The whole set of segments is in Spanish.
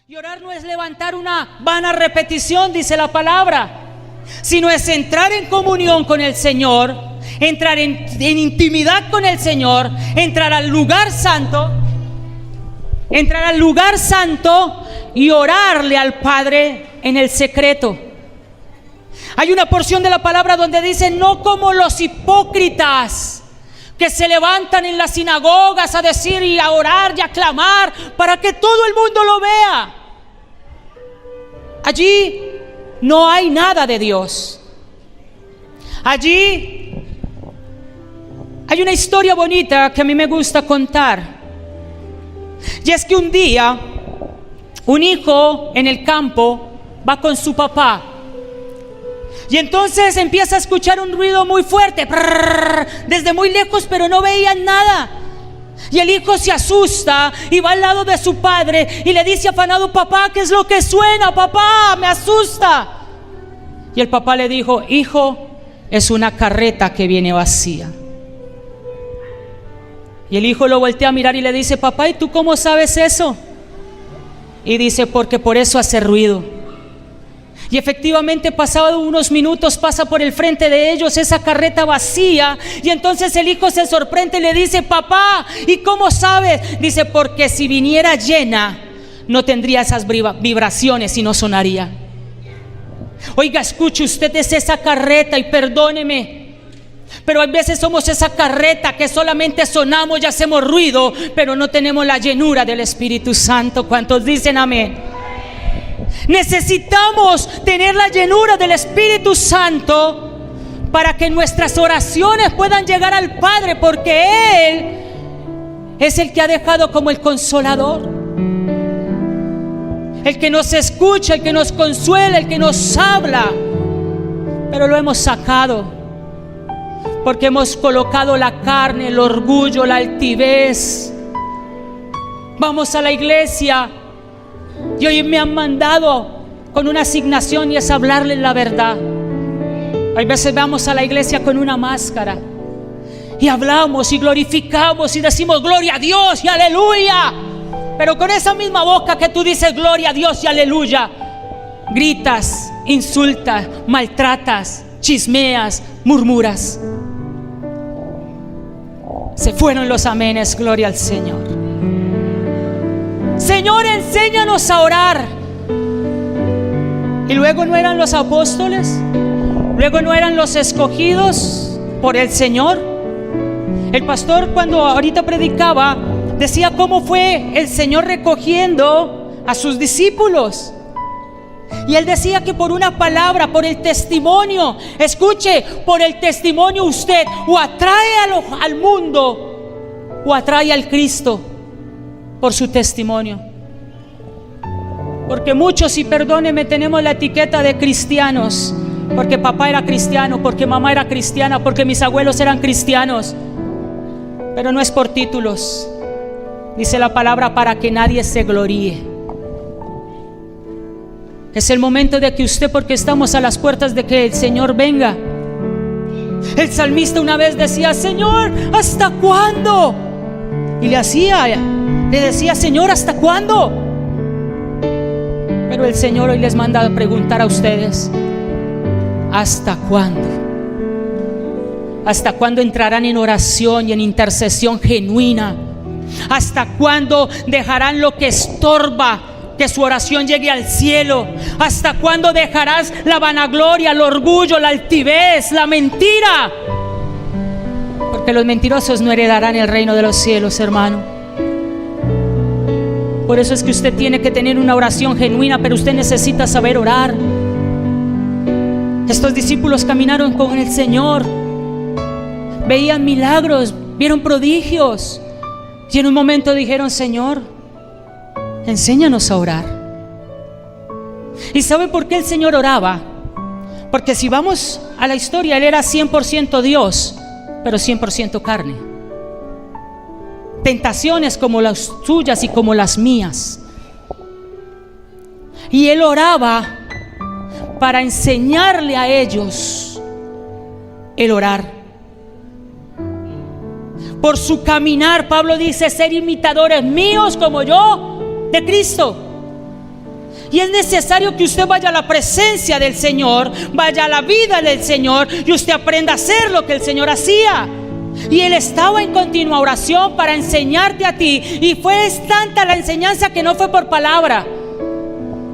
Y orar no es levantar una vana repetición, dice la palabra, sino es entrar en comunión con el Señor, entrar en intimidad con el Señor, entrar al lugar santo y orarle al Padre en el secreto. Hay una porción de la palabra donde dice: no como los hipócritas que se levantan en las sinagogas a decir y a orar y a clamar para que todo el mundo lo vea. Allí no hay nada de Dios. Allí hay una historia bonita que a mí me gusta contar. Y es que un día un hijo en el campo va con su papá. Y entonces empieza a escuchar un ruido muy fuerte, desde muy lejos, pero no veían nada. Y el hijo se asusta y va al lado de su padre y le dice afanado: papá, ¿qué es lo que suena? Papá, me asusta. Y el papá le dijo: hijo, es una carreta que viene vacía. Y el hijo lo voltea a mirar y le dice: papá, ¿y tú cómo sabes eso? Y dice: porque por eso hace ruido. Y efectivamente, pasado unos minutos, pasa por el frente de ellos esa carreta vacía. Y entonces el hijo se sorprende y le dice: papá, ¿y cómo sabes? Dice: porque si viniera llena, no tendría esas vibraciones y no sonaría. Oiga, escuche, usted es esa carreta, y perdóneme, pero a veces somos esa carreta que solamente sonamos y hacemos ruido, pero no tenemos la llenura del Espíritu Santo. ¿Cuántos dicen amén? Necesitamos tener la llenura del Espíritu Santo para que nuestras oraciones puedan llegar al Padre, porque Él es el que ha dejado como el consolador, el que nos escucha, el que nos consuela, el que nos habla. Pero lo hemos sacado porque hemos colocado la carne, el orgullo, la altivez. Vamos a la iglesia y hoy me han mandado con una asignación, y es hablarles la verdad. Hay veces vamos a la iglesia con una máscara y hablamos y glorificamos y decimos gloria a Dios y aleluya, pero con esa misma boca que tú dices gloria a Dios y aleluya, gritas, insultas, maltratas, chismeas, murmuras. Se fueron los amenes, gloria al Señor. Señor, enséñanos a orar. Y luego no eran los apóstoles, luego no eran los escogidos por el Señor. El pastor, cuando ahorita predicaba, decía cómo fue el Señor recogiendo a sus discípulos. Y él decía que por una palabra, por el testimonio, escuche, por el testimonio usted o atrae al mundo o atrae al Cristo por su testimonio. Porque muchos, y perdóneme, tenemos la etiqueta de cristianos, porque papá era cristiano, porque mamá era cristiana, porque mis abuelos eran cristianos, pero no es por títulos. Dice la palabra: para que nadie se gloríe. Es el momento de que usted, porque estamos a las puertas de que el Señor venga. El salmista una vez decía: Señor, ¿hasta cuándo? Y le decía: Señor, ¿hasta cuándo? Pero el Señor hoy les manda a preguntar a ustedes: ¿hasta cuándo? ¿Hasta cuándo entrarán en oración y en intercesión genuina? ¿Hasta cuándo dejarán lo que estorba que su oración llegue al cielo? ¿Hasta cuándo dejarás la vanagloria, el orgullo, la altivez, la mentira? Porque los mentirosos no heredarán el reino de los cielos, hermano. Por eso es que usted tiene que tener una oración genuina, pero usted necesita saber orar. Estos discípulos caminaron con el Señor, veían milagros, vieron prodigios, y en un momento dijeron: Señor, enséñanos a orar. ¿Y sabe por qué el Señor oraba? Porque si vamos a la historia, Él era 100% Dios, pero 100% carne. Tentaciones como las suyas y como las mías. Y Él oraba para enseñarle a ellos el orar. Por su caminar, Pablo dice: ser imitadores míos como yo de Cristo. Y es necesario que usted vaya a la presencia del Señor, vaya a la vida del Señor y usted aprenda a hacer lo que el Señor hacía. Y Él estaba en continua oración para enseñarte a ti. Y fue tanta la enseñanza que no fue por palabra.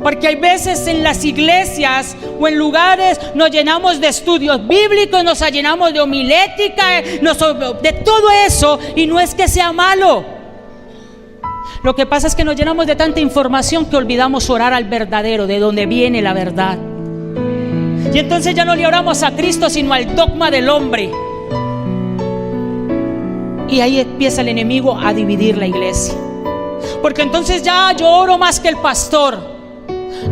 Porque hay veces en las iglesias o en lugares nos llenamos de estudios bíblicos, nos llenamos de homilética, de todo eso, y no es que sea malo. Lo que pasa es que nos llenamos de tanta información que olvidamos orar al verdadero, de donde viene la verdad. Y entonces ya no le oramos a Cristo, sino al dogma del hombre. Y ahí empieza el enemigo a dividir la iglesia. Porque entonces ya yo oro más que el pastor,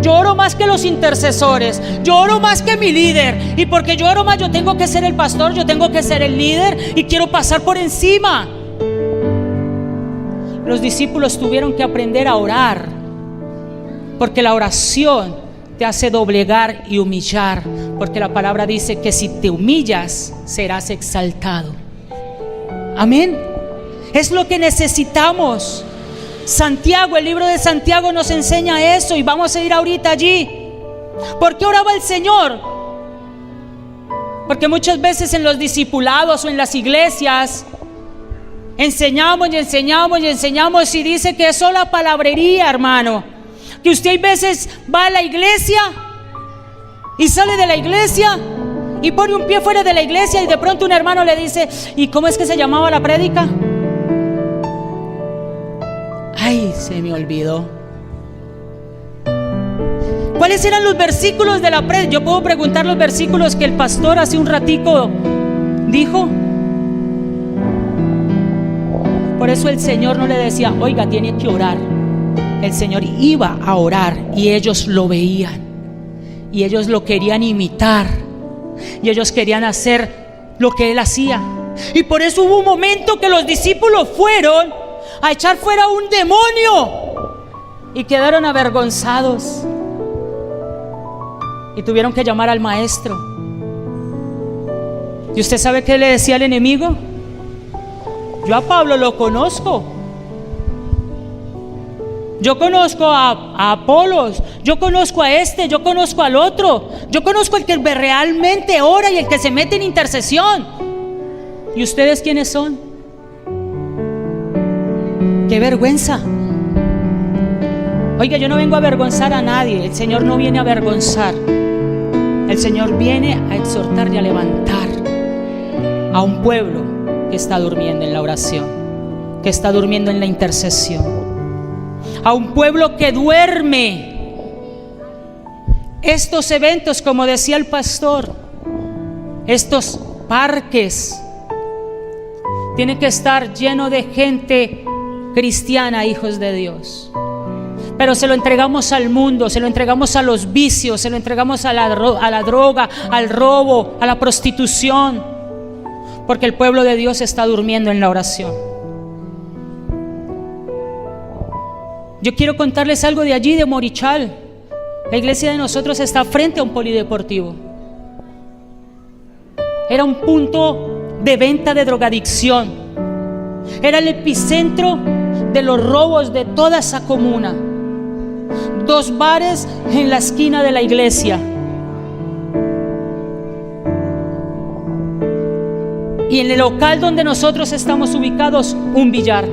yo oro más que los intercesores, yo oro más que mi líder. Y porque yo oro más, yo tengo que ser el pastor, yo tengo que ser el líder y quiero pasar por encima. Los discípulos tuvieron que aprender a orar, porque la oración te hace doblegar y humillar. Porque la palabra dice que si te humillas, serás exaltado. Amén. Es lo que necesitamos. Santiago, el libro de Santiago nos enseña eso, y vamos a ir ahorita allí. ¿Por qué oraba el Señor? Porque muchas veces en los discipulados o en las iglesias enseñamos y dice que es solo palabrería, hermano. Que usted hay veces va a la iglesia y sale de la iglesia y pone un pie fuera de la iglesia, y de pronto un hermano le dice: ¿y cómo es que se llamaba la prédica? Ay, se me olvidó. ¿Cuáles eran los versículos de la prédica? Yo puedo preguntar los versículos que el pastor hace un ratico dijo. Por eso el Señor no le decía: oiga, tiene que orar. El Señor iba a orar y ellos lo veían y ellos lo querían imitar y ellos querían hacer lo que Él hacía. Y por eso hubo un momento que los discípulos fueron a echar fuera un demonio y quedaron avergonzados y tuvieron que llamar al maestro. ¿Y usted sabe qué le decía al enemigo? Yo a Pablo lo conozco, yo conozco a Apolos, yo conozco a este, yo conozco al otro, yo conozco al que realmente ora y el que se mete en intercesión. ¿Y ustedes quiénes son? ¡Qué vergüenza! Oiga, yo no vengo a avergonzar a nadie. El Señor no viene a avergonzar. El Señor viene a exhortar y a levantar a un pueblo que está durmiendo en la oración, que está durmiendo en la intercesión, a un pueblo que duerme. Estos eventos, como decía el pastor, estos parques, tienen que estar llenos de gente cristiana, hijos de Dios. Pero se lo entregamos al mundo, se lo entregamos a los vicios, se lo entregamos a la droga, al robo, a la prostitución, porque el pueblo de Dios está durmiendo en la oración. Yo quiero contarles algo de allí, de Morichal. La iglesia de nosotros está frente a un polideportivo. Era un punto de venta de drogadicción. Era el epicentro de los robos de toda esa comuna. 2 bares en la esquina de la iglesia. Y en el local donde nosotros estamos ubicados, un billar.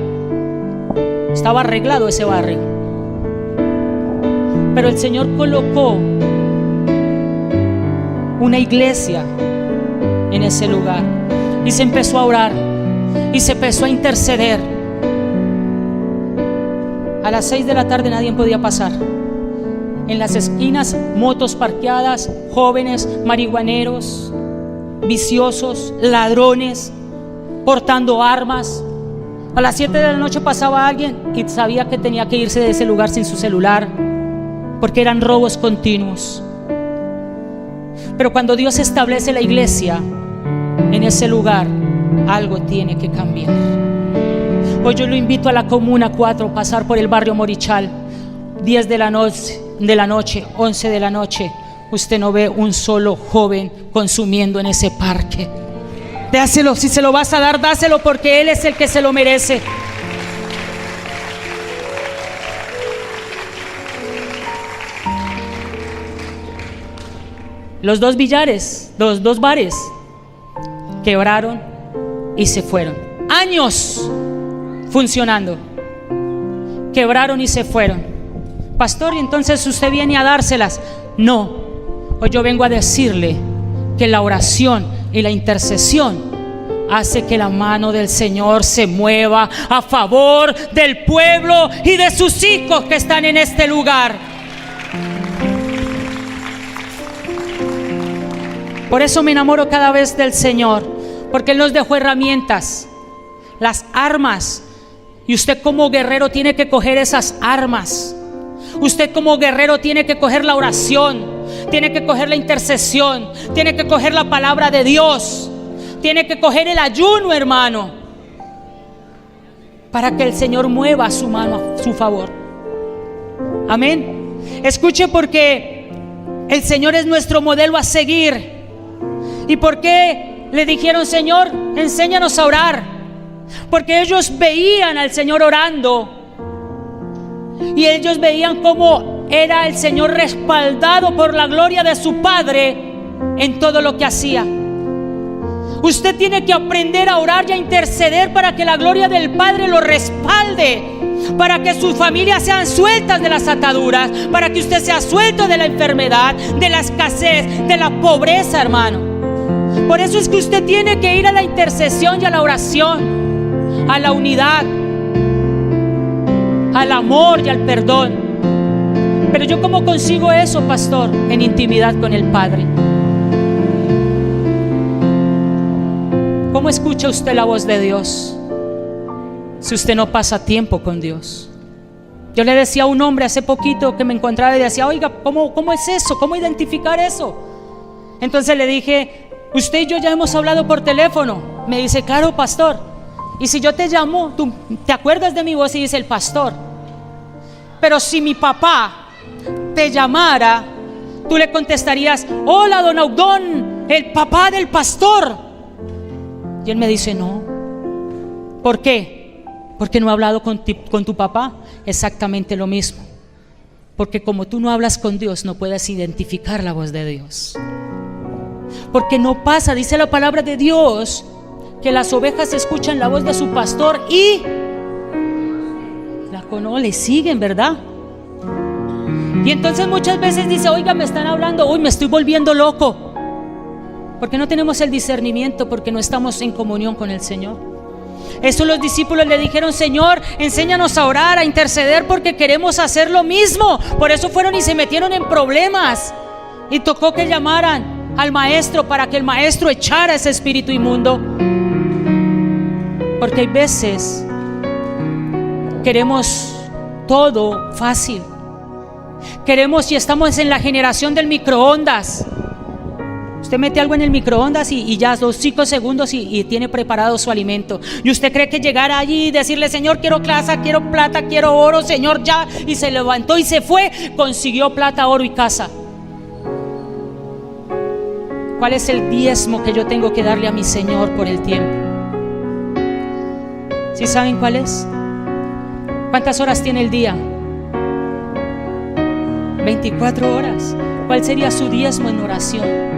Estaba arreglado ese barrio. Pero el Señor colocó una iglesia en ese lugar. Y se empezó a orar. Y se empezó a interceder. A las 6 de la tarde nadie podía pasar. En las esquinas, motos parqueadas, jóvenes, marihuaneros, viciosos, ladrones, portando armas. A las 7 de la noche pasaba alguien y sabía que tenía que irse de ese lugar sin su celular, porque eran robos continuos. Pero cuando Dios establece la iglesia en ese lugar, algo tiene que cambiar. Hoy yo lo invito a la Comuna 4, pasar por el barrio Morichal. 10 de la noche, 11 de la noche, usted no ve un solo joven consumiendo en ese parque. Dáselo, si se lo vas a dar, dáselo, porque Él es el que se lo merece. los dos billares, los dos bares, quebraron y se fueron. Años funcionando, quebraron y se fueron. Pastor, y entonces usted viene a dárselas. No, hoy yo vengo a decirle que la oración y la intercesión hace que la mano del Señor se mueva a favor del pueblo y de sus hijos que están en este lugar. Por eso me enamoro cada vez del Señor, porque Él nos dejó herramientas, las armas, y usted como guerrero tiene que coger esas armas. Usted como guerrero tiene que coger la oración, tiene que coger la intercesión, tiene que coger la palabra de Dios, tiene que coger el ayuno, hermano, para que el Señor mueva su mano a su favor. Amén. Escuche, porque el Señor es nuestro modelo a seguir. ¿Y por qué le dijeron: Señor, enséñanos a orar? Porque ellos veían al Señor orando, y ellos veían cómo era el Señor respaldado por la gloria de su Padre en todo lo que hacía. Usted tiene que aprender a orar y a interceder para que la gloria del Padre lo respalde, para que sus familias sean sueltas de las ataduras, para que usted sea suelto de la enfermedad, de la escasez, de la pobreza, hermano. Por eso es que usted tiene que ir a la intercesión y a la oración, a la unidad, al amor y al perdón. Pero yo, ¿cómo consigo eso, pastor? En intimidad con el Padre. ¿Cómo escucha usted la voz de Dios si usted no pasa tiempo con Dios? Yo le decía a un hombre hace poquito que me encontraba y decía: oiga, ¿cómo es eso? ¿Cómo identificar eso? Entonces le dije: usted y yo ya hemos hablado por teléfono. Me dice: claro, pastor. Y si yo te llamo, tú te acuerdas de mi voz y dice: el pastor. Pero si mi papá te llamara, tú le contestarías: hola, don Audón, el papá del pastor. Y él me dice: no. ¿Por qué? Porque no he hablado con tu papá. Exactamente lo mismo. Porque como tú no hablas con Dios, no puedes identificar la voz de Dios. Porque no pasa, dice la palabra de Dios, que las ovejas escuchan la voz de su pastor y le siguen, ¿verdad? Y entonces muchas veces dice: oiga, me están hablando, uy, me estoy volviendo loco. Porque no tenemos el discernimiento, porque no estamos en comunión con el Señor. Eso los discípulos le dijeron: Señor, enséñanos a orar, a interceder, porque queremos hacer lo mismo. Por eso fueron y se metieron en problemas, y tocó que llamaran al maestro para que el maestro echara ese espíritu inmundo. Porque hay veces queremos todo fácil. Queremos, y estamos en la generación del microondas. Usted mete algo en el microondas y ya 5 segundos y tiene preparado su alimento. Y usted cree que llegar allí y decirle: Señor, quiero casa, quiero plata, quiero oro, Señor, ya. Y se levantó y se fue, consiguió plata, oro y casa. ¿Cuál es el diezmo que yo tengo que darle a mi Señor por el tiempo? ¿Sí saben cuál es? ¿Cuántas horas tiene el día? 24 horas. ¿Cuál sería su diezmo en oración?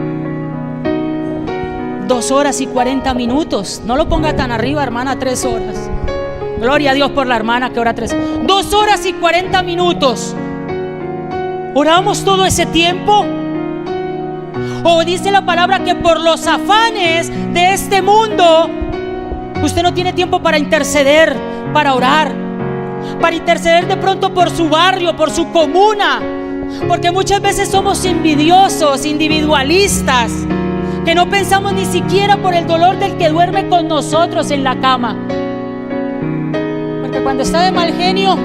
2 horas y 40 minutos. No lo ponga tan arriba, hermana, 3 horas. Gloria a Dios por la hermana que ora 3. 2 horas y 40 minutos. ¿Oramos todo ese tiempo? O dice la palabra que por los afanes de este mundo usted no tiene tiempo para interceder, para orar, para interceder de pronto por su barrio, por su comuna. Porque muchas veces somos envidiosos, individualistas, que no pensamos ni siquiera por el dolor del que duerme con nosotros en la cama. Porque cuando está de mal genio,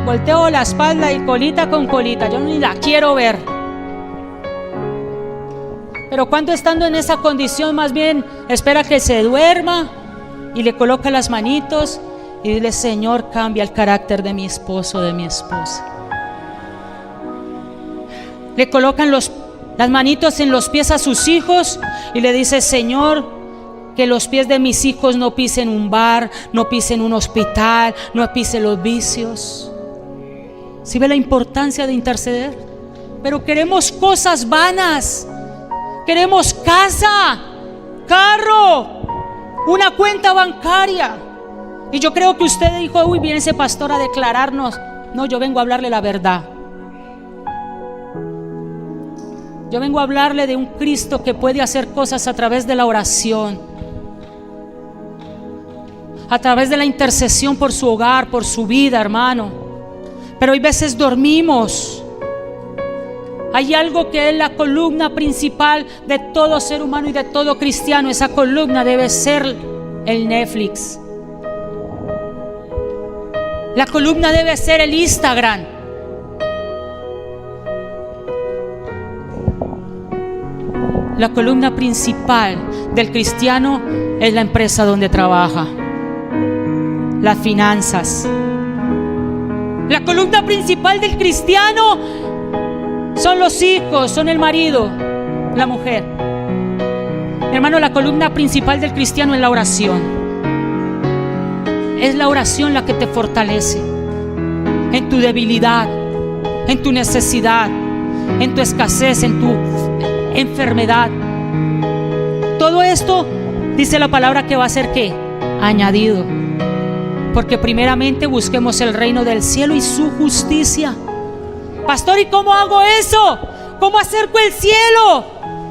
volteo la espalda y colita con colita, yo ni la quiero ver. Pero cuando estando en esa condición, más bien espera que se duerma y le coloca las manitos y dile: Señor, cambia el carácter de mi esposo, de mi esposa. Le colocan las manitos en los pies a sus hijos y le dice: Señor, que los pies de mis hijos no pisen un bar, no pisen un hospital, no pisen los vicios. ¿Sí ve la importancia de interceder? Pero queremos cosas vanas, Queremos casa, carro, una cuenta bancaria. Y yo creo que usted dijo: uy, viene ese pastor a declararnos. No, yo vengo a hablarle la verdad. Yo vengo a hablarle de un Cristo que puede hacer cosas a través de la oración, a través de la intercesión por su hogar, por su vida, hermano. Pero hay veces dormimos. Hay algo que es la columna principal de todo ser humano y de todo cristiano. Esa columna debe ser el Netflix. La columna debe ser el Instagram. La columna principal del cristiano es la empresa donde trabaja, las finanzas. La columna principal del cristiano son los hijos, son el marido, la mujer. Hermano, la columna principal del cristiano es la oración. Es la oración la que te fortalece en tu debilidad, en tu necesidad, en tu escasez, en tu enfermedad. Todo esto dice la palabra que va a ser ¿qué? Añadido. Porque primeramente busquemos el reino del cielo y su justicia. Pastor, ¿y cómo hago eso? ¿Cómo acerco el cielo?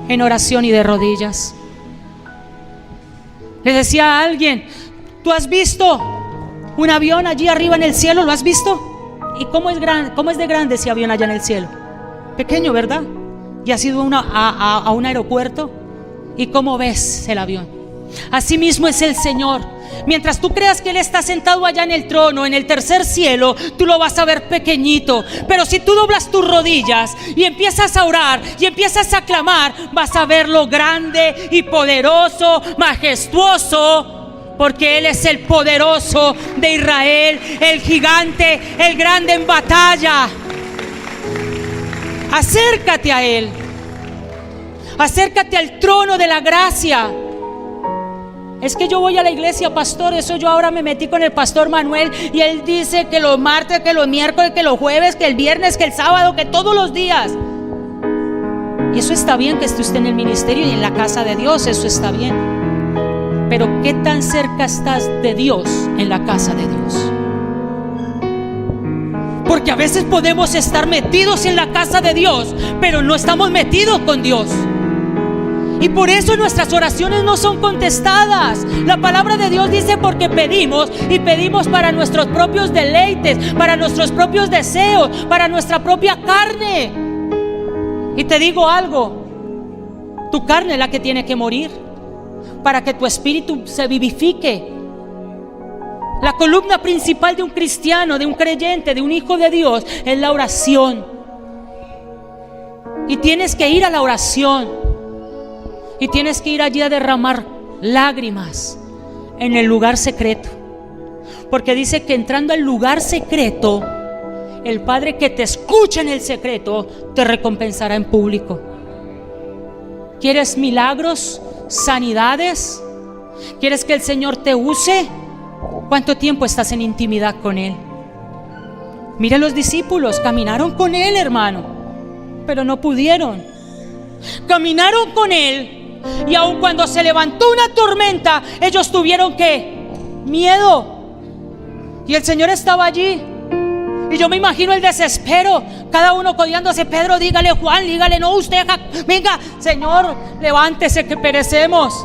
En oración y de rodillas. Le decía a alguien: ¿tú has visto un avión allí arriba en el cielo? ¿Lo has visto? ¿Y cómo es de grande ese avión allá en el cielo? Pequeño, ¿verdad? ¿Y has ido a un aeropuerto? ¿Y cómo ves el avión? Así mismo es el Señor. Mientras tú creas que Él está sentado allá en el trono, en el tercer cielo, tú lo vas a ver pequeñito. Pero si tú doblas tus rodillas y empiezas a orar y empiezas a clamar, vas a verlo grande y poderoso, majestuoso, porque Él es el poderoso de Israel, el gigante, el grande en batalla. Acércate a Él. Acércate al trono de la gracia. Es que yo voy a la iglesia, pastor. Eso yo ahora me metí con el pastor Manuel y él dice que los martes, que los miércoles, que los jueves, que el viernes, que el sábado, que todos los días. Y eso está bien, que esté usted en el ministerio y en la casa de Dios. Eso está bien. Pero ¿qué tan cerca estás de Dios en la casa de Dios? Porque a veces podemos estar metidos en la casa de Dios, pero no estamos metidos con Dios. Y por eso nuestras oraciones no son contestadas. La palabra de Dios dice: porque pedimos, y pedimos para nuestros propios deleites, para nuestros propios deseos, para nuestra propia carne. Y te digo algo: tu carne es la que tiene que morir para que tu espíritu se vivifique. La columna principal de un cristiano, de un creyente, de un hijo de Dios, es la oración. Y tienes que ir a la oración. Y tienes que ir allí a derramar lágrimas en el lugar secreto. Porque dice que entrando al lugar secreto, el Padre que te escucha en el secreto te recompensará en público. ¿Quieres milagros, sanidades? ¿Quieres que el Señor te use? ¿Cuánto tiempo estás en intimidad con Él? Mire, los discípulos caminaron con Él, hermano, pero no pudieron. Caminaron con Él. Y aun cuando se levantó una tormenta, ellos tuvieron ¿qué? Miedo. Y el Señor estaba allí. Y yo me imagino el desespero, cada uno codeándose. Pedro, dígale, Juan, dígale, no, usted, venga, Señor, levántese que perecemos.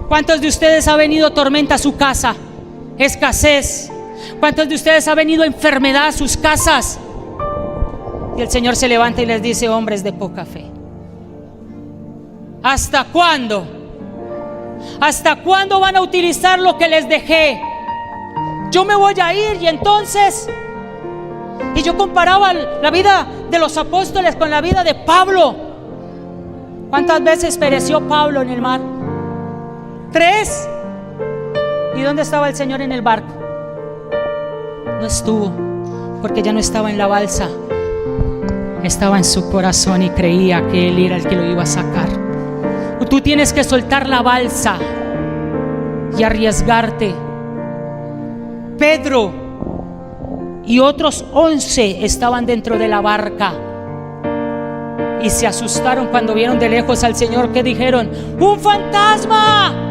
¿Cuántos de ustedes ha venido tormenta a su casa? Escasez. ¿Cuántos de ustedes ha venido enfermedad a sus casas? Y el Señor se levanta y les dice: hombres de poca fe, ¿hasta cuándo? ¿Hasta cuándo van a utilizar lo que les dejé? Yo me voy a ir. Y entonces, y yo comparaba la vida de los apóstoles con la vida de Pablo. ¿Cuántas veces pereció Pablo en el mar? 3. ¿Y dónde estaba el Señor en el barco? No estuvo, porque ya no estaba en la balsa. Estaba en su corazón y creía que Él era el que lo iba a sacar. Tú tienes que soltar la balsa y arriesgarte. Pedro y otros 11 estaban dentro de la barca. y se asustaron cuando vieron de lejos al Señor. ¿Qué dijeron? ¡Un fantasma!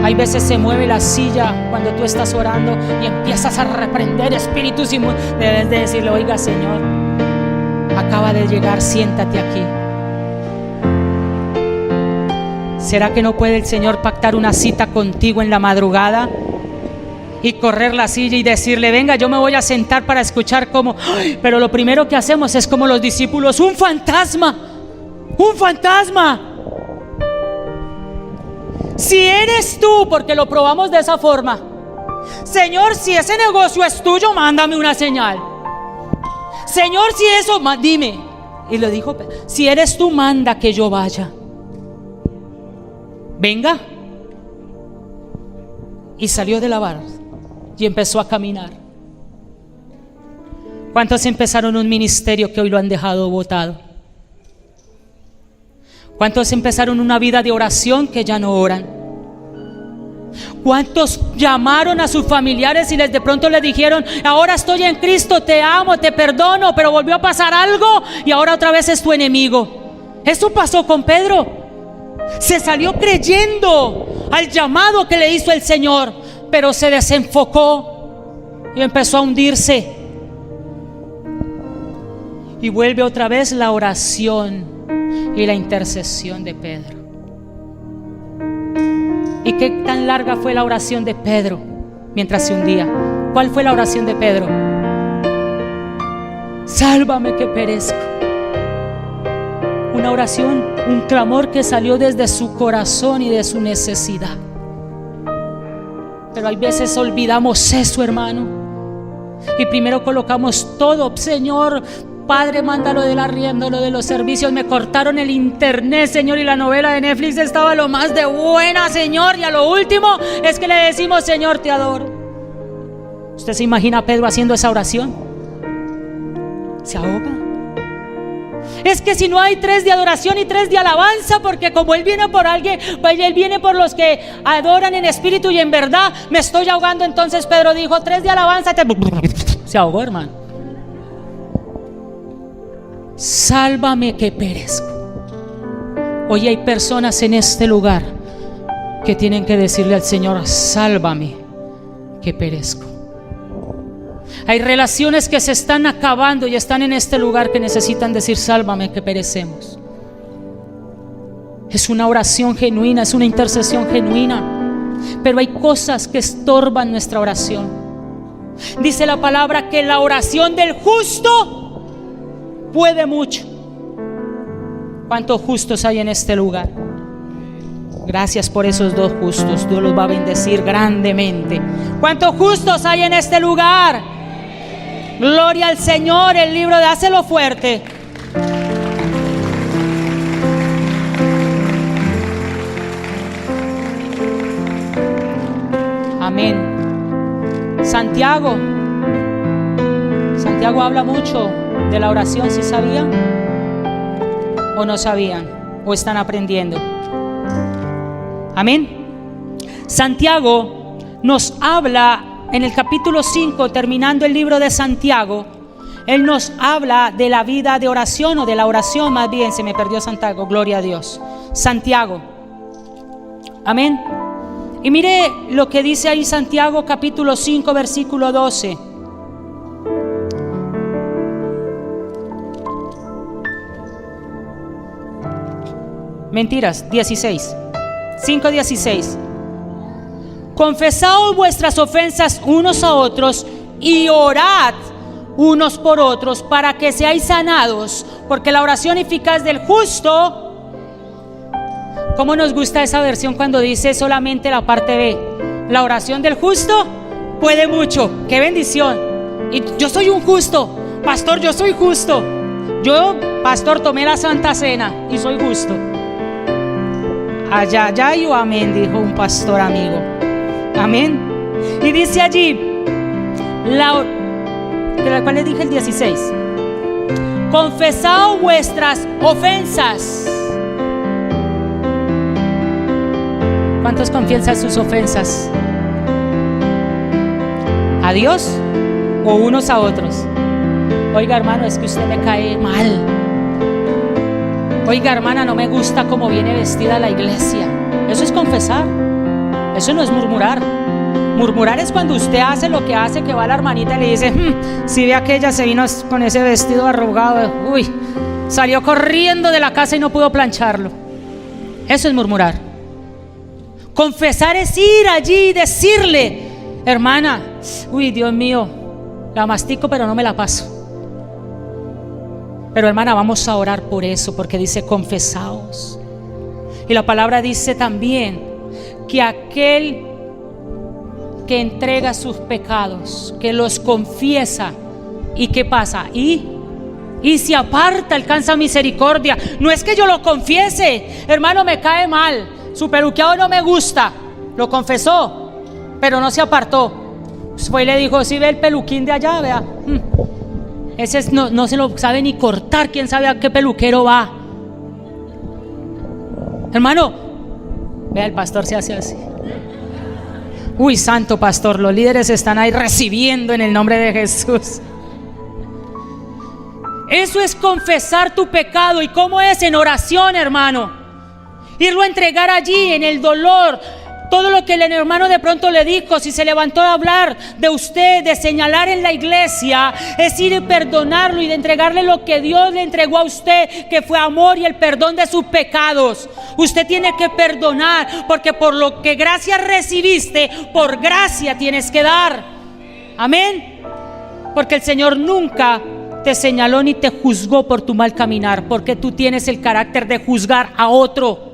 Hay veces se mueve la silla cuando tú estás orando y empiezas a reprender espíritus inmundos. Debes de decirle: oiga, Señor, acaba de llegar, siéntate aquí. ¿Será que no puede el Señor pactar una cita contigo en la madrugada y correr la silla y decirle: venga, yo me voy a sentar para escuchar cómo? Pero lo primero que hacemos es como los discípulos: ¡un fantasma! ¡Un fantasma! Si eres tú, porque lo probamos de esa forma: Señor, si ese negocio es tuyo, mándame una señal. Señor, si eso, dime. Y le dijo: si eres tú, manda que yo vaya. Venga. Y salió de la barra y empezó a caminar. ¿Cuántos empezaron un ministerio que hoy lo han dejado botado? ¿Cuántos empezaron una vida de oración que ya no oran? ¿Cuántos llamaron a sus familiares y de pronto les dijeron: ahora estoy en Cristo, te amo, te perdono, pero volvió a pasar algo y ahora otra vez es tu enemigo? Eso pasó con Pedro. Se salió creyendo al llamado que le hizo el Señor, pero se desenfocó y empezó a hundirse. Y vuelve otra vez la oración y la intercesión de Pedro. ¿Y qué tan larga fue la oración de Pedro mientras se hundía? ¿Cuál fue la oración de Pedro? Sálvame que perezco. Una oración, un clamor que salió desde su corazón y de su necesidad. Pero hay veces olvidamos eso, hermano, y primero colocamos todo: Señor, Padre, mándalo del arriendo, lo de los servicios, me cortaron el internet, Señor, y la novela de Netflix estaba lo más de buena, Señor, y a lo último es que le decimos: Señor, te adoro. ¿Usted se imagina a Pedro haciendo esa oración? Se ahoga. Es que si no hay 3 de adoración y 3 de alabanza, porque como Él viene por alguien, pues Él viene por los que adoran en espíritu y en verdad, me estoy ahogando. Entonces Pedro dijo: 3 de alabanza. Se ahogó, hermano. Sálvame que perezco. Hoy hay personas en este lugar que tienen que decirle al Señor: sálvame que perezco. Hay relaciones que se están acabando y están en este lugar que necesitan decir: sálvame que perecemos. Es una oración genuina, es una intercesión genuina, pero hay cosas que estorban nuestra oración. Dice la palabra que la oración del justo puede mucho. ¿Cuántos justos hay en este lugar? Gracias por esos 2 justos. Dios los va a bendecir grandemente. ¿Cuántos justos hay en este lugar? Gloria al Señor. El libro de Hácelo fuerte. Amén. Santiago habla mucho de la oración. ¿Sí sabían? ¿O no sabían? ¿O están aprendiendo? Amén. Santiago nos habla en el capítulo 5, terminando el libro de Santiago. Él nos habla de la vida de oración, o de la oración más bien. Se me perdió Santiago, gloria a Dios. Santiago. Amén. Y mire lo que dice ahí Santiago capítulo 5 versículo 12. Mentiras, 16. 5:16. Confesaos vuestras ofensas unos a otros y orad unos por otros para que seáis sanados, porque la oración eficaz del justo. ¿Cómo nos gusta esa versión cuando dice solamente la parte B? La oración del justo puede mucho. ¡Qué bendición! Y yo soy un justo, pastor, yo soy justo. Yo, pastor, tomé la Santa Cena y soy justo. Allá, allá y amén, dijo un pastor amigo. Amén. Y dice allí, ¿cuál le dije? El 16. Confesaos vuestras ofensas. ¿Cuántos confiesan sus ofensas? ¿A Dios o unos a otros? Oiga, hermano, es que usted me cae mal. Oiga, hermana, no me gusta cómo viene vestida la iglesia. Eso es confesar. Eso no es murmurar. Murmurar es cuando usted hace lo que hace, que va a la hermanita y le dice: si ve aquella se vino con ese vestido arrugado, uy, salió corriendo de la casa y no pudo plancharlo. Eso es murmurar. Confesar es ir allí y decirle: hermana, uy, Dios mío, la mastico pero no me la paso. Pero hermana, vamos a orar por eso, porque dice: confesaos. Y la palabra dice también que aquel que entrega sus pecados, que los confiesa, ¿y qué pasa? Y se aparta, alcanza misericordia. No es que yo lo confiese: hermano, me cae mal, su peluqueado no me gusta. Lo confesó, pero no se apartó. Fue y le dijo: si ve el peluquín de allá, vea, ese no se lo sabe ni cortar, quién sabe a qué peluquero va. Hermano, vea, el pastor se hace así. Uy, santo pastor, los líderes están ahí recibiendo en el nombre de Jesús. Eso es confesar tu pecado. ¿Y cómo es? En oración, hermano. Irlo a entregar allí en el dolor. Todo lo que el hermano de pronto le dijo, si se levantó a hablar de usted, de señalar en la iglesia, es ir y perdonarlo y de entregarle lo que Dios le entregó a usted, que fue amor y el perdón de sus pecados. Usted tiene que perdonar, porque por lo que gracia recibiste, por gracia tienes que dar. Amén. Porque el Señor nunca te señaló ni te juzgó por tu mal caminar, porque tú tienes el carácter de juzgar a otro.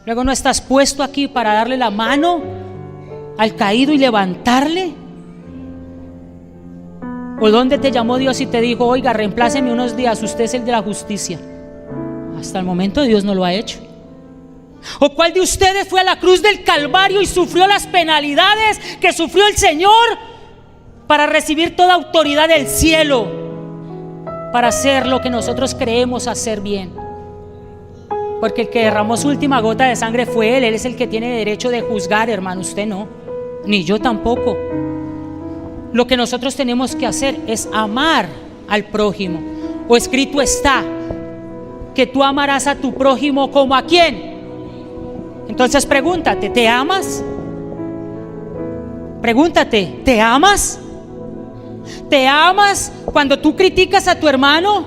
Luego no estás puesto aquí para darle la mano al caído y levantarle. ¿O dónde te llamó Dios y te dijo: oiga, reempláceme unos días, usted es el de la justicia? Hasta el momento Dios no lo ha hecho. ¿O cuál de ustedes fue a la cruz del Calvario y sufrió las penalidades que sufrió el Señor para recibir toda autoridad del cielo, para hacer lo que nosotros creemos hacer bien? Porque el que derramó su última gota de sangre fue Él. Él es el que tiene derecho de juzgar, hermano. Usted no, ni yo tampoco. Lo que nosotros tenemos que hacer es amar al prójimo. O escrito está que tú amarás a tu prójimo como a quién. Entonces pregúntate: ¿te amas? Pregúntate: ¿te amas? ¿Te amas cuando tú criticas a tu hermano?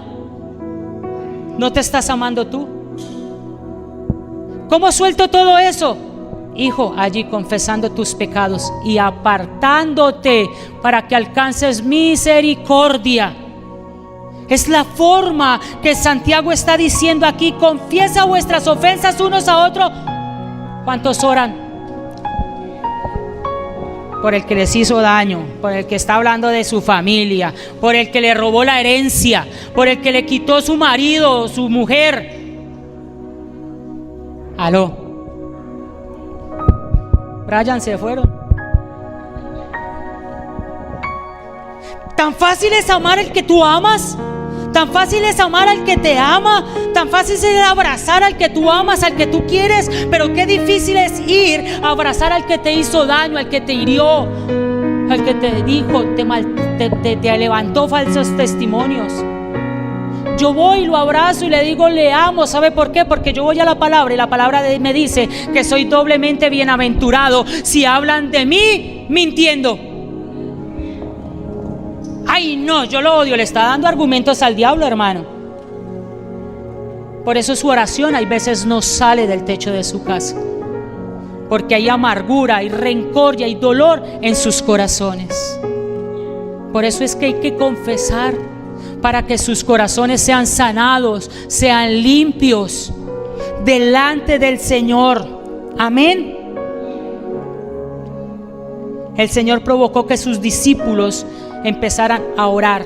¿No te estás amando tú? ¿Cómo suelto todo eso? Hijo, allí confesando tus pecados y apartándote para que alcances misericordia. Es la forma que Santiago está diciendo aquí: confiesa vuestras ofensas unos a otros. ¿Cuántos oran por el que les hizo daño, por el que está hablando de su familia, por el que le robó la herencia, por el que le quitó su marido, su mujer? Aló. Brian, se fueron. Tan fácil es amar al que tú amas. Tan fácil es amar al que te ama. Tan fácil es abrazar al que tú amas, al que tú quieres. Pero qué difícil es ir a abrazar al que te hizo daño, al que te hirió, al que te dijo, te levantó falsos testimonios. Yo voy y lo abrazo y le digo: le amo. ¿Sabe por qué? Porque yo voy a la palabra y la palabra me dice que soy doblemente bienaventurado si hablan de mí mintiendo. Ay, no, yo lo odio. Le está dando argumentos al diablo, hermano. Por eso su oración hay veces no sale del techo de su casa, porque hay amargura, hay rencor y hay dolor en sus corazones. Por eso es que hay que confesar, para que sus corazones sean sanados, sean limpios delante del Señor. Amén. El Señor provocó que sus discípulos empezaran a orar,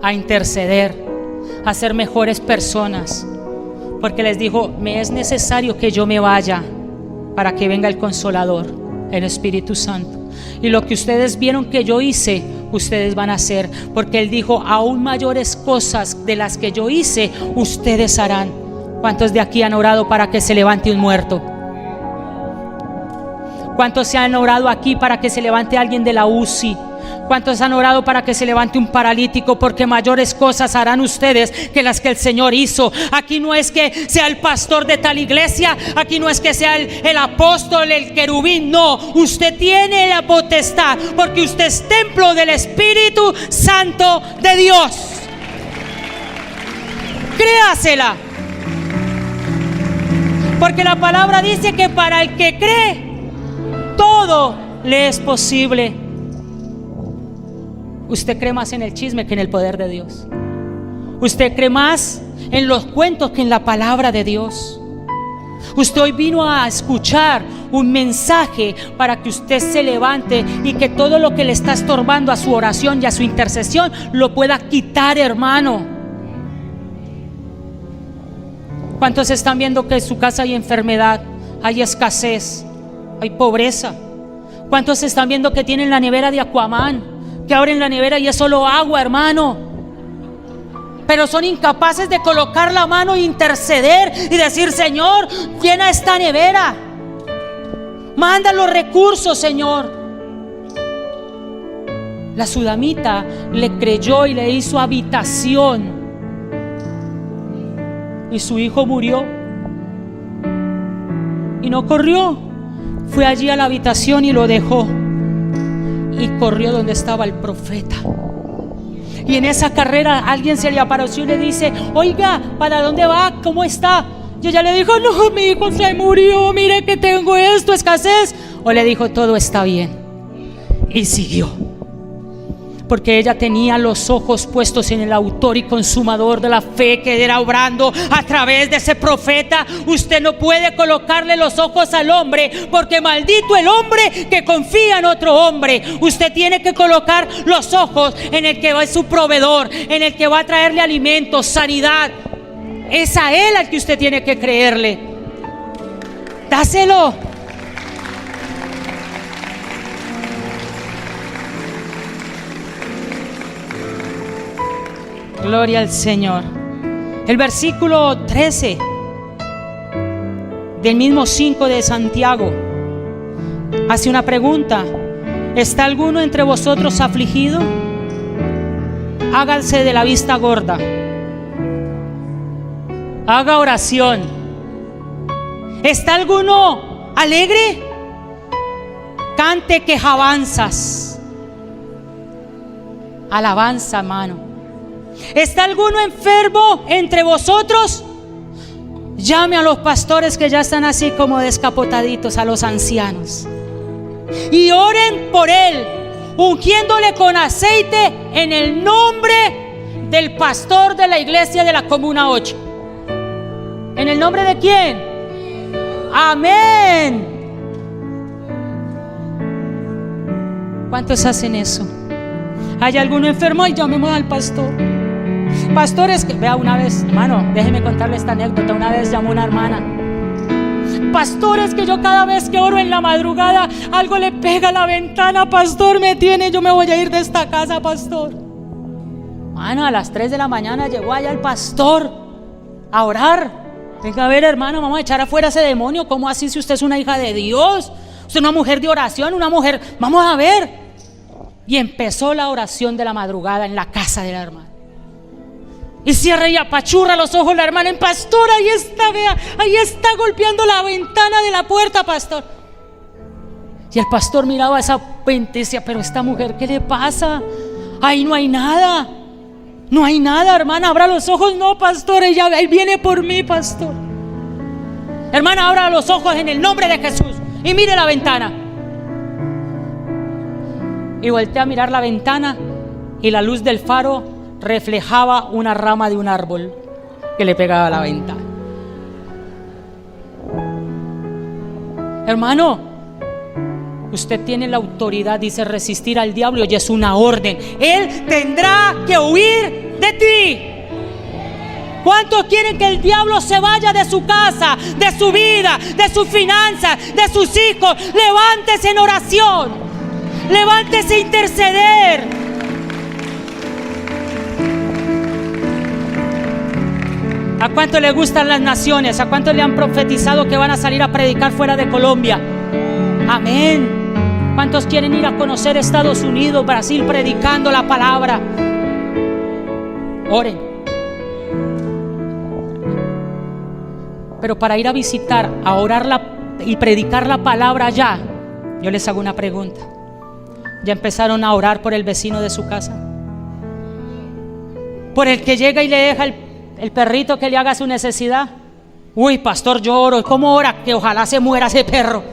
a interceder, a ser mejores personas, porque les dijo: me es necesario que yo me vaya para que venga el Consolador, el Espíritu Santo. Y lo que ustedes vieron que yo hice, ustedes van a hacer, porque Él dijo: aún mayores cosas de las que yo hice, ustedes harán. ¿Cuántos de aquí han orado para que se levante un muerto? ¿Cuántos se han orado aquí para que se levante alguien de la UCI? ¿Cuántos han orado para que se levante un paralítico? Porque mayores cosas harán ustedes que las que el Señor hizo. Aquí no es que sea el pastor de tal iglesia, aquí no es que sea el apóstol, el querubín, no. Usted tiene la potestad, porque usted es templo del Espíritu Santo de Dios. Créasela, porque la palabra dice que para el que cree, todo le es posible. Usted cree más en el chisme que en el poder de Dios. Usted cree más en los cuentos que en la palabra de Dios. Usted hoy vino a escuchar un mensaje para que usted se levante y que todo lo que le está estorbando a su oración y a su intercesión lo pueda quitar, hermano. ¿Cuántos están viendo que en su casa hay enfermedad, hay escasez, hay pobreza? ¿Cuántos están viendo que tienen la nevera de Aquaman, que abren la nevera y es solo agua, hermano? Pero son incapaces de colocar la mano e interceder y decir: Señor, llena esta nevera, manda los recursos, Señor. La sudamita le creyó y le hizo habitación, y su hijo murió y no corrió. Fue allí a la habitación y lo dejó, y corrió donde estaba el profeta. Y en esa carrera alguien se le apareció y le dice: oiga, ¿para dónde va? ¿Cómo está? Y ella le dijo: no, mi hijo se murió, mire que tengo esto, escasez. O le dijo: todo está bien. Y siguió, porque ella tenía los ojos puestos en el autor y consumador de la fe, que era obrando a través de ese profeta. Usted no puede colocarle los ojos al hombre, porque maldito el hombre que confía en otro hombre. Usted tiene que colocar los ojos en el que va su proveedor, en el que va a traerle alimentos, sanidad. Es a él al que usted tiene que creerle. Dáselo. Gloria al Señor. El versículo 13 del mismo 5 de Santiago hace una pregunta: ¿está alguno entre vosotros afligido? Háganse de la vista gorda, haga oración. ¿Está alguno alegre? Cante quejabanzas. Alabanza, hermano. ¿Está alguno enfermo entre vosotros? Llame a los pastores que ya están así como descapotaditos, a los ancianos, y oren por él, ungiéndole con aceite en el nombre del pastor de la iglesia de la Comuna 8. ¿En el nombre de quién? Amén. ¿Cuántos hacen eso? ¿Hay alguno enfermo? Y llamemos al pastor. Pastores que, vea, una vez, hermano, déjeme contarle esta anécdota. Una vez llamó una hermana: pastores, que yo cada vez que oro en la madrugada algo le pega a la ventana, pastor, me tiene, yo me voy a ir de esta casa, pastor. Mano, a las 3 de la mañana llegó allá el pastor a orar. Venga a ver, hermano, vamos a echar afuera ese demonio. ¿Cómo así, si usted es una hija de Dios? Usted es una mujer de oración, una mujer, vamos a ver. Y empezó la oración de la madrugada en la casa de la hermana. Y cierra y apachurra los ojos la hermana: en pastor, ahí está, vea, ahí está golpeando la ventana de la puerta, pastor. Y el pastor miraba a esa ventana y decía: pero esta mujer, ¿qué le pasa? Ahí no hay nada, no hay nada, hermana, abra los ojos. No, pastor, él viene por mí, pastor. Hermana, abra los ojos en el nombre de Jesús y mire la ventana. Y volteé a mirar la ventana, y la luz del faro reflejaba una rama de un árbol que le pegaba a la ventana. Hermano, usted tiene la autoridad, dice, resistir al diablo, y es una orden. Él tendrá que huir de ti. ¿Cuántos quieren que el diablo se vaya de su casa, de su vida, de sus finanzas, de sus hijos? Levántese en oración, levántese a interceder. ¿A cuánto le gustan las naciones? ¿A cuánto le han profetizado que van a salir a predicar fuera de Colombia? Amén. ¿Cuántos quieren ir a conocer Estados Unidos, Brasil, predicando la palabra? Oren. Pero para ir a visitar, a orar y predicar la palabra allá, yo les hago una pregunta. ¿Ya empezaron a orar por el vecino de su casa? ¿Por el que llega y le deja el perrito que le haga su necesidad? Uy, pastor, yo oro. ¿Cómo ora? Que ojalá se muera ese perro.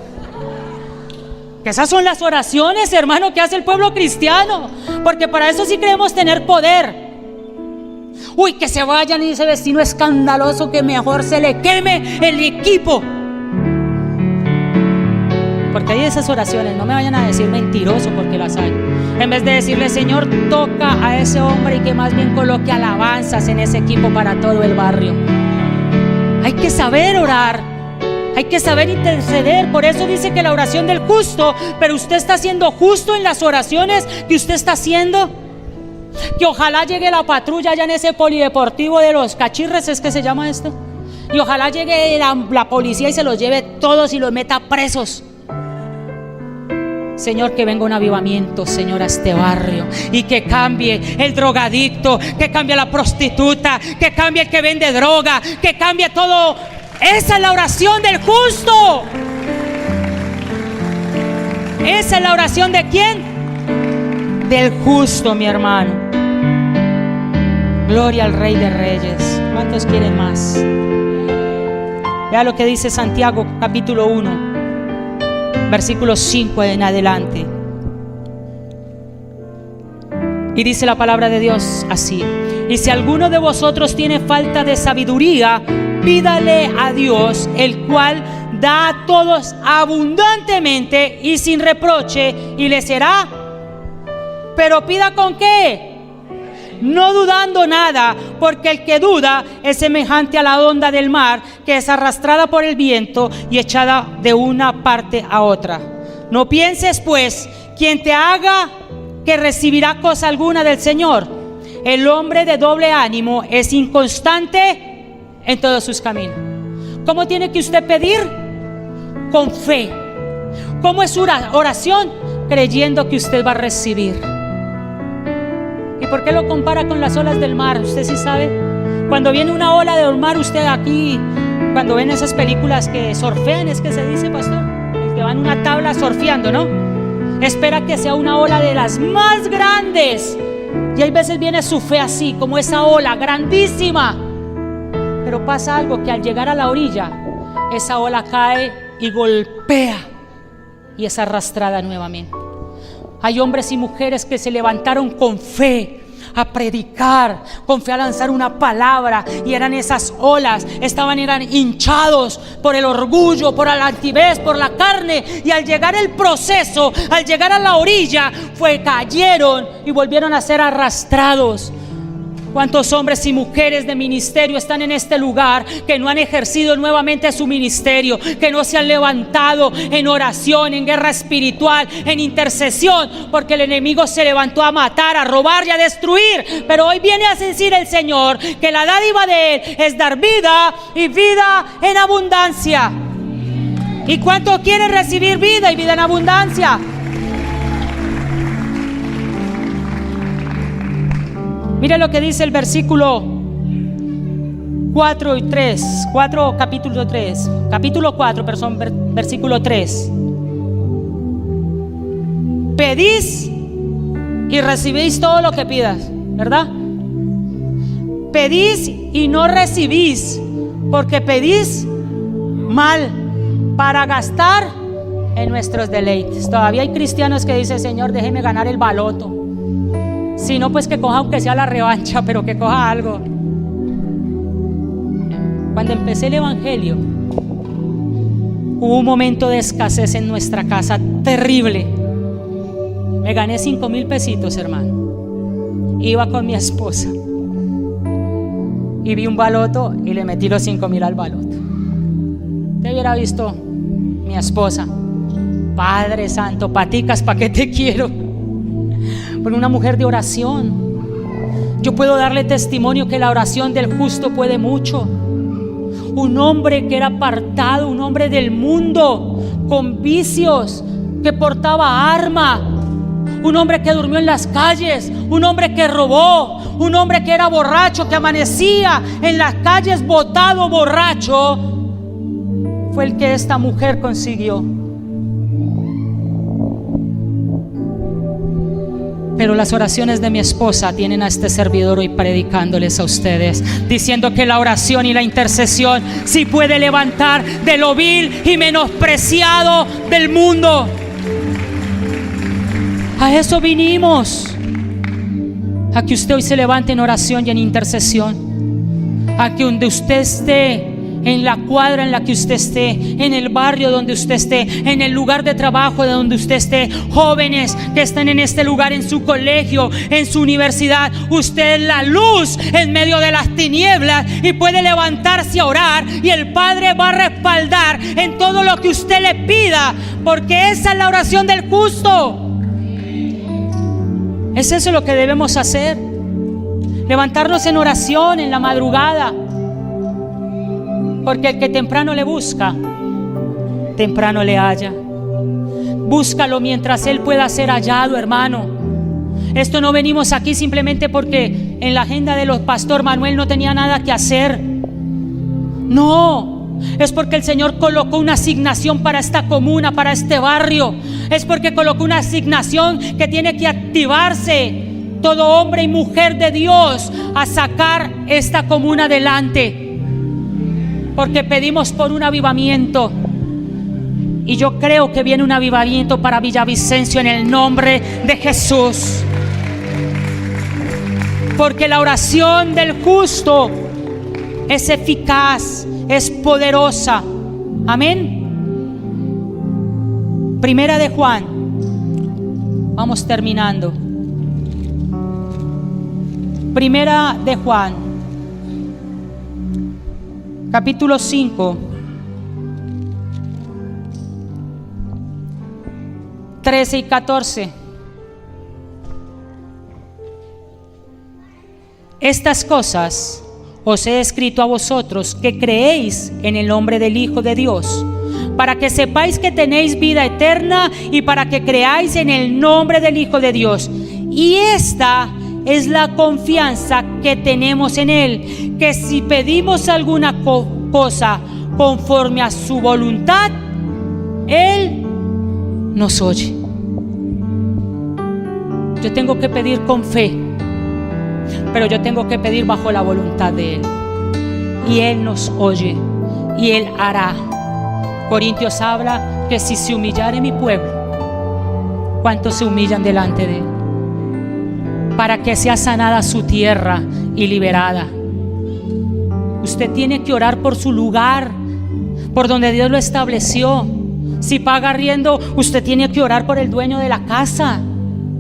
Que esas son las oraciones, hermano, que hace el pueblo cristiano. Porque para eso sí creemos tener poder. Uy, que se vayan y ese vecino escandaloso, que mejor se le queme el equipo. Porque hay esas oraciones, no me vayan a decir mentiroso, porque las hay. En vez de decirle, Señor, toca a ese hombre y que más bien coloque alabanzas en ese equipo para todo el barrio. Hay que saber orar, hay que saber interceder. Por eso dice que la oración del justo, pero usted está siendo justo en las oraciones que usted está haciendo. Que ojalá llegue la patrulla allá en ese polideportivo de los Cachirres, ¿es que se llama esto? Y ojalá llegue la policía y se los lleve todos y los meta presos. Señor, que venga un avivamiento, Señor, a este barrio, y que cambie el drogadicto, que cambie la prostituta, que cambie el que vende droga, que cambie todo. Esa es la oración del justo. Esa es la oración ¿de quién? Del justo, mi hermano. Gloria al Rey de Reyes. ¿Cuántos quieren más? Vea lo que dice Santiago capítulo 1, versículo 5 en adelante. Y dice la palabra de Dios así: y si alguno de vosotros tiene falta de sabiduría, pídale a Dios, el cual da a todos abundantemente y sin reproche, y le será. Pero pida ¿con qué? No dudando nada, porque el que duda es semejante a la onda del mar, que es arrastrada por el viento y echada de una parte a otra. No pienses pues quien te haga que recibirá cosa alguna del Señor. El hombre de doble ánimo es inconstante en todos sus caminos. ¿Cómo tiene que usted pedir? Con fe. ¿Cómo es oración? Creyendo que usted va a recibir. ¿Y por qué lo compara con las olas del mar? Usted sí sabe. Cuando viene una ola del mar, usted aquí, cuando ven esas películas que surfean, es que se dice, pastor, el que va en una tabla surfeando, ¿no? Espera que sea una ola de las más grandes. Y hay veces viene su fe así, como esa ola grandísima. Pero pasa algo, que al llegar a la orilla, esa ola cae y golpea y es arrastrada nuevamente. Hay hombres y mujeres que se levantaron con fe a predicar, con fe a lanzar una palabra, y eran esas olas, eran hinchados por el orgullo, por la altivez, por la carne, y al llegar el proceso, al llegar a la orilla, cayeron y volvieron a ser arrastrados. ¿Cuántos hombres y mujeres de ministerio están en este lugar que no han ejercido nuevamente su ministerio, que no se han levantado en oración, en guerra espiritual, en intercesión, porque el enemigo se levantó a matar, a robar y a destruir? Pero hoy viene a decir el Señor que la dádiva de Él es dar vida y vida en abundancia. ¿Y cuánto quieren recibir vida y vida en abundancia? Mira lo que dice el versículo 4 y 3. Capítulo 4, versículo 3. Pedís y recibís todo lo que pidas, ¿verdad? Pedís y no recibís, porque pedís mal para gastar en nuestros deleites. Todavía hay cristianos que dicen, Señor, déjeme ganar el baloto. Si no, pues que coja aunque sea la revancha, pero que coja algo. Cuando empecé el evangelio, hubo un momento de escasez en nuestra casa terrible. Me gané 5,000 pesitos, hermano. Iba con mi esposa y vi un baloto y le metí los 5,000 al baloto. Te hubiera visto mi esposa: Padre Santo, paticas, ¿pa' qué te quiero? Por una mujer de oración. Yo puedo darle testimonio que la oración del justo puede mucho. Un hombre que era apartado, un hombre del mundo, con vicios, que portaba arma, un hombre que durmió en las calles, un hombre que robó, un hombre que era borracho, que amanecía en las calles botado borracho, fue el que esta mujer consiguió. Pero las oraciones de mi esposa tienen a este servidor hoy predicándoles a ustedes, diciendo que la oración y la intercesión sí puede levantar de lo vil y menospreciado del mundo. A eso vinimos, a que usted hoy se levante en oración y en intercesión, a que donde usted esté, en la cuadra en la que usted esté, en el barrio donde usted esté, en el lugar de trabajo de donde usted esté, jóvenes que estén en este lugar, en su colegio, en su universidad, usted es la luz en medio de las tinieblas y puede levantarse a orar, y el Padre va a respaldar en todo lo que usted le pida, porque esa es la oración del justo. Es eso lo que debemos hacer, levantarnos en oración en la madrugada, porque el que temprano le busca, temprano le halla. Búscalo mientras él pueda ser hallado, hermano. Esto no venimos aquí simplemente porque en la agenda de los pastor Manuel no tenía nada que hacer. No, es porque el Señor colocó una asignación para esta comuna, para este barrio. Es porque colocó una asignación que tiene que activarse todo hombre y mujer de Dios a sacar esta comuna adelante. Porque pedimos por un avivamiento, y yo creo que viene un avivamiento para Villavicencio en el nombre de Jesús. Porque la oración del justo es eficaz, es poderosa. Amén. Primera de Juan, vamos terminando. Primera de Juan, capítulo 5, 13 y 14. Estas cosas os he escrito a vosotros que creéis en el nombre del Hijo de Dios, para que sepáis que tenéis vida eterna y para que creáis en el nombre del Hijo de Dios. Y esta es la confianza que tenemos en Él, que si pedimos alguna cosa conforme a su voluntad, Él nos oye. Yo tengo que pedir con fe, pero yo tengo que pedir bajo la voluntad de Él, y Él nos oye y Él hará. Corintios habla que si se humillare mi pueblo, ¿cuántos se humillan delante de Él? Para que sea sanada su tierra y liberada. Usted tiene que orar por su lugar, por donde Dios lo estableció. Si paga arriendo, usted tiene que orar por el dueño de la casa,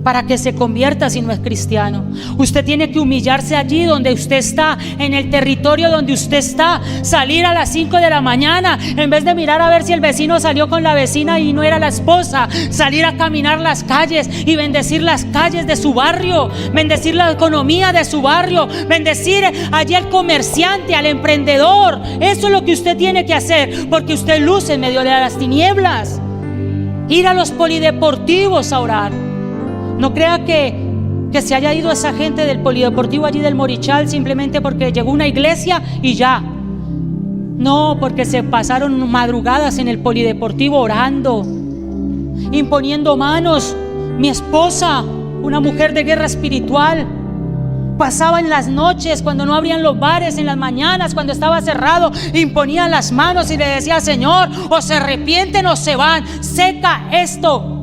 para que se convierta si no es cristiano. Usted tiene que humillarse allí donde usted está, en el territorio donde usted está. Salir a las 5 de la mañana, en vez de mirar a ver si el vecino salió con la vecina y no era la esposa. Salir a caminar las calles y bendecir las calles de su barrio, bendecir la economía de su barrio, bendecir allí al comerciante, al emprendedor. Eso es lo que usted tiene que hacer, porque usted luce en medio de las tinieblas. Ir a los polideportivos a orar. No crea que se haya ido esa gente del polideportivo allí del Morichal simplemente porque llegó una iglesia y ya. No, porque se pasaron madrugadas en el polideportivo orando, imponiendo manos. Mi esposa, una mujer de guerra espiritual, pasaba en las noches cuando no abrían los bares, en las mañanas cuando estaba cerrado, imponía las manos y le decía: Señor, o se arrepienten o se van, seca esto.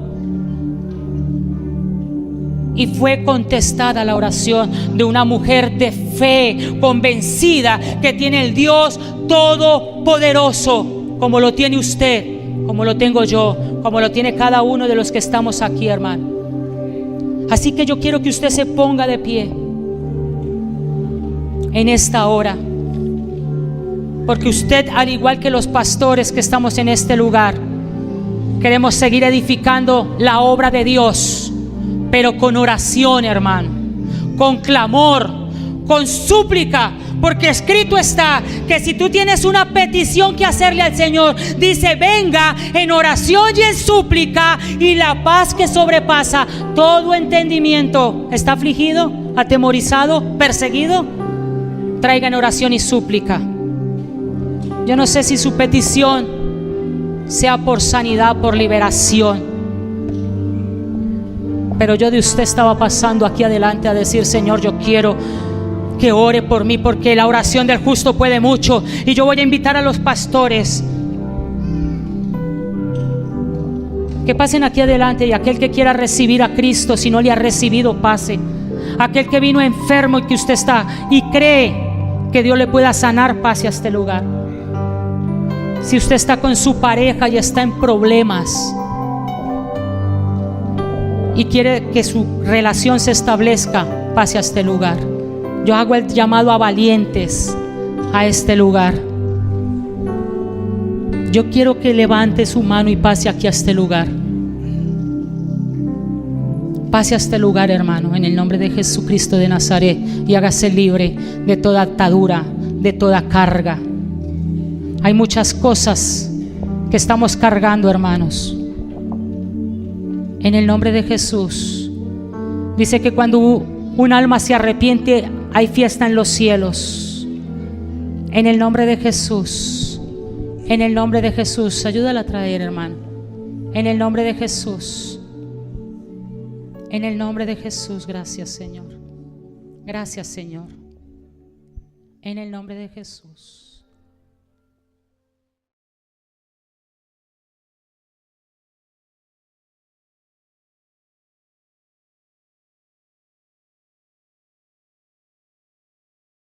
Y fue contestada la oración de una mujer de fe, convencida que tiene el Dios todopoderoso, como lo tiene usted, como lo tengo yo, como lo tiene cada uno de los que estamos aquí, hermano. Así que yo quiero que usted se ponga de pie en esta hora, porque usted, al igual que los pastores que estamos en este lugar, queremos seguir edificando la obra de Dios, pero con oración, hermano, con clamor, con súplica, porque escrito está que si tú tienes una petición que hacerle al Señor, dice: venga en oración y en súplica, y la paz que sobrepasa todo entendimiento. ¿Está afligido, atemorizado, perseguido? Traiga en oración y súplica. Yo no sé si su petición sea por sanidad, por liberación, pero yo de usted estaba pasando aquí adelante a decir: Señor, yo quiero que ore por mí, porque la oración del justo puede mucho. Y yo voy a invitar a los pastores que pasen aquí adelante, y aquel que quiera recibir a Cristo, si no le ha recibido, pase. Aquel que vino enfermo y que usted está y cree que Dios le pueda sanar, pase a este lugar. Si usted está con su pareja y está en problemas y quiere que su relación se establezca, pase a este lugar. Yo hago el llamado a valientes a este lugar. Yo quiero que levante su mano y pase aquí a este lugar. Pase a este lugar, hermano, en el nombre de Jesucristo de Nazaret, y hágase libre de toda atadura, de toda carga. Hay muchas cosas que estamos cargando, hermanos. En el nombre de Jesús. Dice que cuando un alma se arrepiente, hay fiesta en los cielos. En el nombre de Jesús. En el nombre de Jesús. Ayúdala a traer, hermano. En el nombre de Jesús. En el nombre de Jesús. Gracias, Señor. Gracias, Señor. En el nombre de Jesús.